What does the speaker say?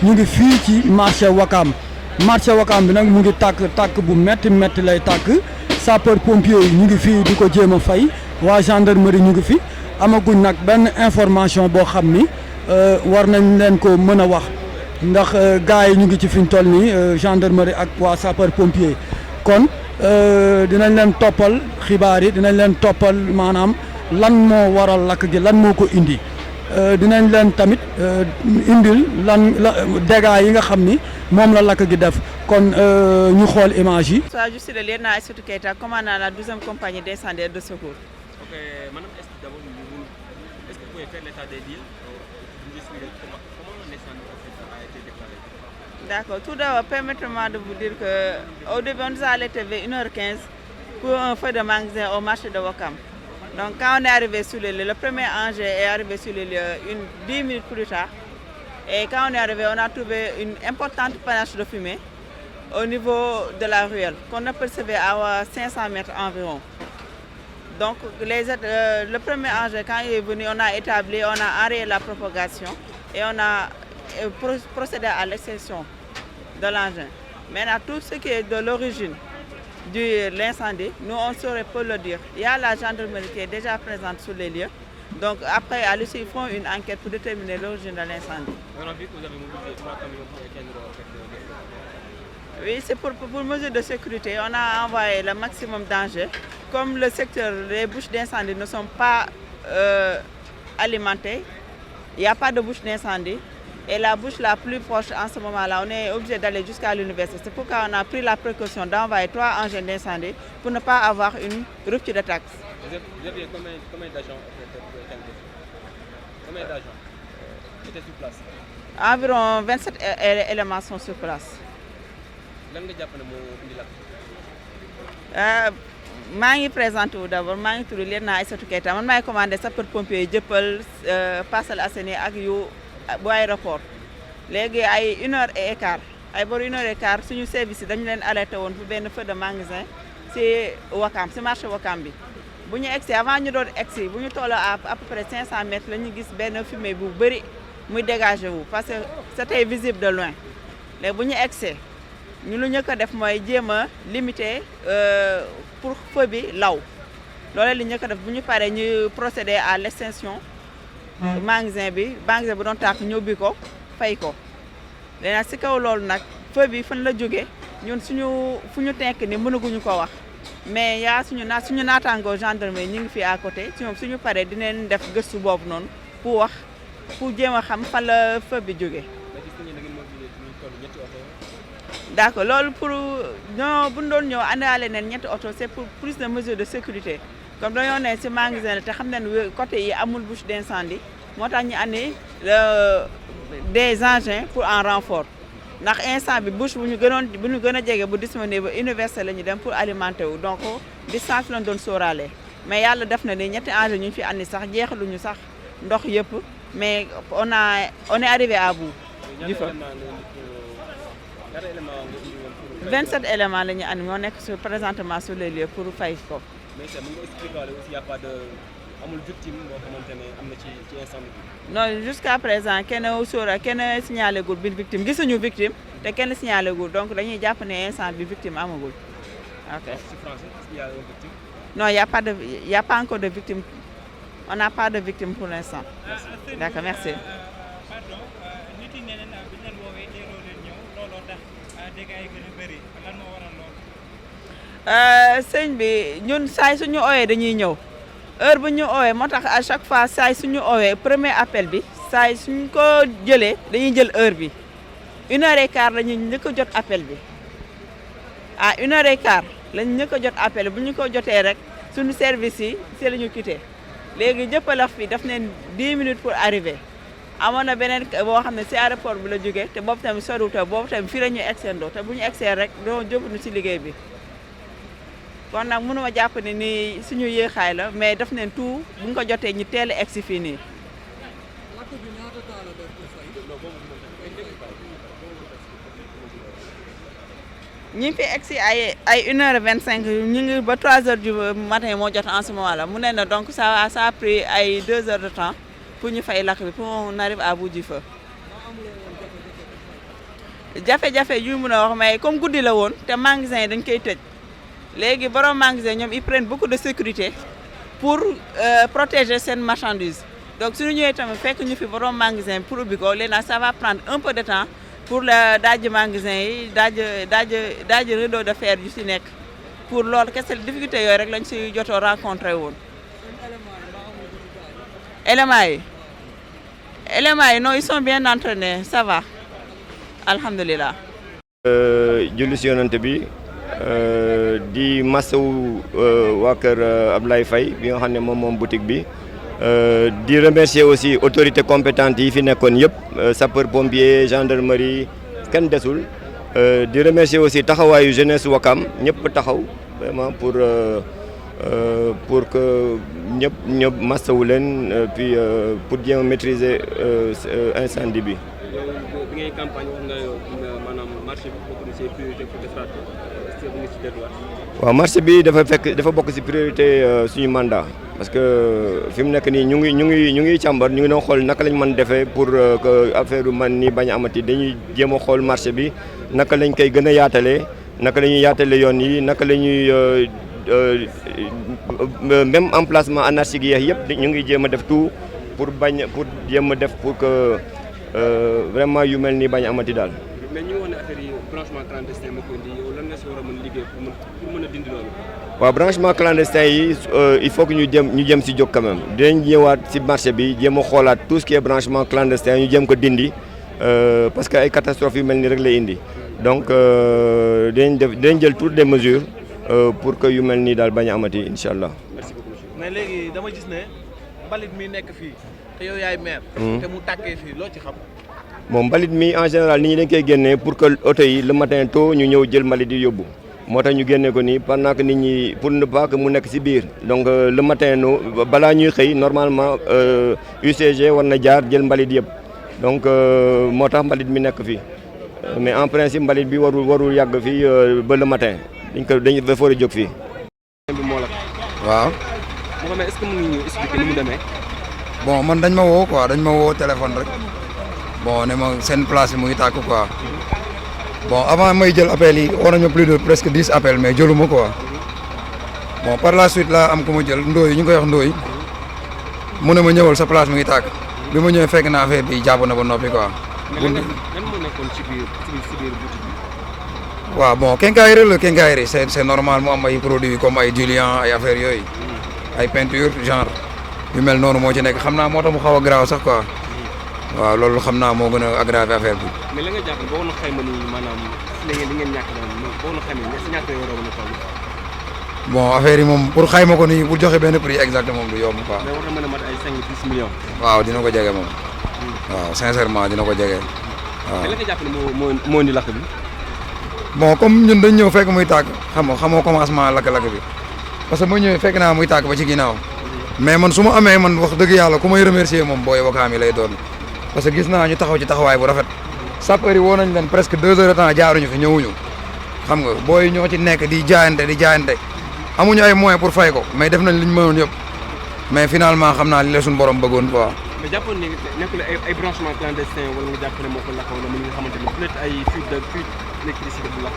ñu ngi fii ci marché Wakam bi nag mu ngi tàkk bu métti lay tàkk sapeur pompier yi ñu ngi fii di ko jéem a fay waa gendarmerie ñu ngi fi amaguñ nag benn information boo xam ni war nañ leen ko mën a wax ndax gars yi ñu ngi ci fi ñu toll nii gendarmerie ak waa sapeur pompier kon dinañ leen toppal xibaar yi dinañ leen toppal maanaam lan moo waral lakk gi lan moo ko indi. dinañ leen tamit indil dégâts yi nga xam ni moom la lakk gi def kon ñu xool image yi. Je suis le lieutenant Aïssatou Keita, commandant la 12e compagnie d'incendie et de secours. Ok, madame, est-ce que d'abord vous pouvez faire l'état des lieux vous expliquer comment l'incendie a été déclaré? D'accord, tout d'abord permettez-moi de vous dire qu'au début on nous a alerté vers 1h15 pour un feu de magasin au marché de Wakam. Donc quand on est arrivé sur les lieux, le premier engin est arrivé sur les lieux 10 minutes plus tard. Et quand on est arrivé, on a trouvé une importante panache de fumée au niveau de la ruelle, qu'on apercevait à 500 mètres environ. Donc le premier engin, quand il est venu, on a établi, on a arrêté la propagation et on a procédé à l'extinction de l'engin. Maintenant, tout ce qui est de l'origine de l'incendie, nous on saurait pas le dire. Il y a la gendarmerie qui est déjà présente sur les lieux. Donc après, à l'issue, ils font une enquête pour déterminer l'origine de l'incendie. On a vu que vous avez mobilisé 3 camions pour éteindre Oui, c'est pour mesure de sécurité. On a envoyé le maximum d'engins. Comme le secteur, les bouches d'incendie ne sont pas alimentées, il n'y a pas de bouche d'incendie. Et la bouche la plus proche en ce moment-là, on est obligé d'aller jusqu'à l'université. C'est pourquoi on a pris la précaution d'envoyer 3 engins d'incendie pour ne pas avoir une rupture de taxe. Vous avez combien d'agents étaient sur place? Environ 27 éléments sont sur place. Lan nga jàpp ne moo indi lakk? maa ngi présenté wu d'abord maa ngi tudd lieutenant Aïssatou Keita man maay commandé sapeur pompier jëppal Parcelles Assainies ak yu bu aéroport léegi ay 1h15 ay bor 1h15 suñu service yi dañu leen alerté woon pour benn feu de magasin ci Wakam ci marché Wakam bi bu ñu egsi avant ñu doon egsi bu ñu tolloo à peu près 500 mètres la ñu gis benn fumée bu bëri muy dégagé wu parce que c'était visible de loin léegi bu ñu egsee ñu lu ñu ko def mooy jéem a limiter pour feu bi law loolu li ñu ko def bu ñu paree ñu procéder à l'extinction magasin bi bu doon tàkk ñu ubbi ko fay ko léegi nag si kaw loolu nag feu bi fan la jógee ñun fu ñu tenk ni mënaguñu ko wax mais yaa suñu naataangoo gendarmerie ñu ngi fi à côté ci ñoom suñu paree dinañ def gëstu boobu noonu pour jéem a xam fan la feu bi jógee. D'accord loolu pour ñoo bu ñu doon ñëw àndaale neen ñetti oto c'est pour plus de mesures de sécurité comme dañoo ne ci magasin la te xam nañ côté yi amul bouche d'incendie moo tax ñu andi des engins pour en renfort ndax instant bi bouche bu ñu gën a jege bu disponible université la ñu dem pour alimenter wu donc distance lañ doon sóoraale mais yàlla def na ni ñetti engins ñu fi andi sax jeexaluñu sax ndox yëpp mais on est arrivé à bout du feu. 27 éléments la ñu andi moo nekk présentement sur les lieux pour fay ko. Mais c'est mën nga expliquer aussi y a pas de amul victime boo xamante ne am na ci incendie bi. Non jusqu'à présent kenn signalé gul bi victime gisuñu victime te kenn signalé gul donc dañuy jàpp ne instant bi victime amagul. Ok. C'est français, est-ce qu'il y a une victime? Non, il y a pas encore de victime. On n'a pas de victime pour l'instant. D'accord, merci. Pardon, nit yi nee nañ bi ñu leen woowee teeloo leen ñëw looloo tax dégâts yi gën a bëri lan moo waral loolu. Sëñ bi ñun saay suñu ooyee dañuy ñëw heure bu ñu ooyee moo tax à chaque fois saay suñu ooyee premier appel bi saay suñ ko jëlee dañuy jël heure bi 1h15 la ñuy njëkk a jot appel bi à 1h15 la ñu njëkk a jot appel bu ñu ko jotee rek suñu service yi c'est la ñu quitté léegi jëppalaf bi daf ne 10 minutes pour arriver amoon na beneen boo xam ne ci aéroport bi la jógee te boobu tamit soriwul te boobu tamit fii la ñuy extendoo te bu ñu extee rek doo jëfandu ci liggéey bi kon nag mënuma jàpp ne nii suñu yéexaay la mais daf neen tout bu ñu ko jotee ñu teel a egsi fii nii. ñi ngi fi egg si ay 1h25 ñu ngi ba 3h du matin moo jot en ce moment là mu ne na donc ça a pris ay 2 heures de temps pour ñu fay lakk bi pour on arrive à bout du feu. jafe-jafe yu mun a wax mais comme guddi la woon te magasin yi dañ koy tëj léegi borom magasin ñoom ils prennent beaucoup de sécurité pour protéger seen marchandise donc suñu ñëwee tamit fekk ñu fi borom magasin pour ubbi ko léegi nag ça va prendre un peu de temps pour la daaj magasin yi daaj rideau de fer yu si nekk pour loolu kese difficulté yooyu rek lañ si jotoo rencontré woon. éléments yi non ils sont bien entraînés ça va alhamdulilah. julli si yonante bi di masawu waa kër Ablaye Faye bi nga xam ne moom boutique bi di remercier aussi autorités compétentes yi fi nekkoon yëpp sapeur pompier gendarmerie kenn desul di remercier aussi taxawaayu jeunesse Wakam ñëpp taxaw vraiment pour que ñëpp masawu leen puis pour jéem a maîtriser incendie bi. bi ngay campagne wax nga maanaam marché bi bokk na ci priorité pour defaraat ko est-ce que bu nga ci delluwaat. waaw marché bi dafa bokk ci priorité suñu mandat parce que fi mu nekk nii ñu ngi càmbar ñu ngi doon xool naka lañ mën defee pour que affaire man ni bañ a amati dañuy jéem a xool marché bi naka lañ koy gën a yaatalee naka la ñuy yaatalee yoon yi naka la ñuy même emplacement anarchique yi yëpp ñu ngi jéem a def tout pour jéem a def pour que vraiment yu mel ni bañ a amati daal. mais ñu ngi wax ne affaire yi branchement clandestin moo ko indi yow lan nga si war a mën liggéey pour mën a dindi loolu. waaw branchement clandestin yi il faut que ñu jëm si jóg quand même dinañ ñëwaat si marché bi jéem a xoolaat tout ce qui est branchement clandestin ñu jéem ko dindi parce que ay catastrophes yu mel ni rek lay indi donc dinañ jël toutes les mesures pour que yu mel nii daal bañ a amati incha allah. merci beaucoup monsieur. mais léegi dama gis ne mbalit mi nekk fii te yow yaay maire. te mu tàkkee fii loo ci xam. bon mbalit mi en général nit ñi dañ koy génnee pour que oto yi le matin tôt ñu ñëw jël mbalit yi yóbbu moo tax ñu génnee ko nii pendant que nit ñi pour ne pas que mu nekk ci biir donc le matin no balaa ñuy xëy normalement UCG war na jaar jël mbalit yëpp donc moo tax mbalit mi nekk fii mais en principe mbalit bi warul yàgg fii ba le matin dañ dafa war a jóg fii. bi moo la. waaw. moo xam ne est-ce que mu ngi ñu expliquer ni mu demee. bon man dañ ma woo quoi dañ ma woo téléphone rek bon ne ma seen place bi mu ngi tàkk quoi bon avant may jël appels yi war nañu plus de presque 10 appels mais jëluma quoi bon par la suite laa am ku ma jël Ndoye ñu ngi koy wax Ndoye mu ne ma ñëwal sa place mu ngi tàkk bi ma ñëwee fekk na affaire bi jàpp na ba noppi quoi. lan moo nekkoon ci biir boutique bi. waaw bon quincaillerie la quincaillerie c'est normal mu am ay produits comme ay diluants ay affaires yooyu ay peinture genre yu mel noonu moo ci nekk xam naa moo tax mu xaw a graaw sax quoi waaw loolu xam naa moo gën a aggravé affaire bi. mais la nga jàpp boo na xayma ni maanaam li ngeen ñàkk boo na xayma ni si ñàkk yoo war a toll. bon affaire yi moom pour xayma ko nii pour joxe benn prix exact moom du yomb quoi. mais war na mën a mat ay 5-10 millions. waaw dina ko jege moom. waaw sincèrement dina ko jege waaw. mais la nga jàpp ne moo indi lakk bi. bon comme ñun dañ ñëw fekk muy tàkk xamoo commencement lakk-lakk bi parce que ma ñëwee fekk naa muy tàkk ba ci ginnaaw mais man su ma amee man wax dëgg yàlla ku may remercier moom booy Wakaam yi lay doon parce que gis naa ñu taxaw ci taxawaay bu rafet sapeur yi woo nañ leen presque 2 heures de temps jaaruñu fi ñëwuñu xam nga booy ñoo ci nekk di jaayante amuñu ay moyens pour fay ko mais def nañ li ñu mënoon yëpp mais finalement xam naa li la suñu borom bëggoon quoi. mais jàppoon ne nekkul ay branchement clandestin wala nga jàpp ne moo ko lakk wala mu nga xamante ne peut-être ay fuite d'électricité bu lakk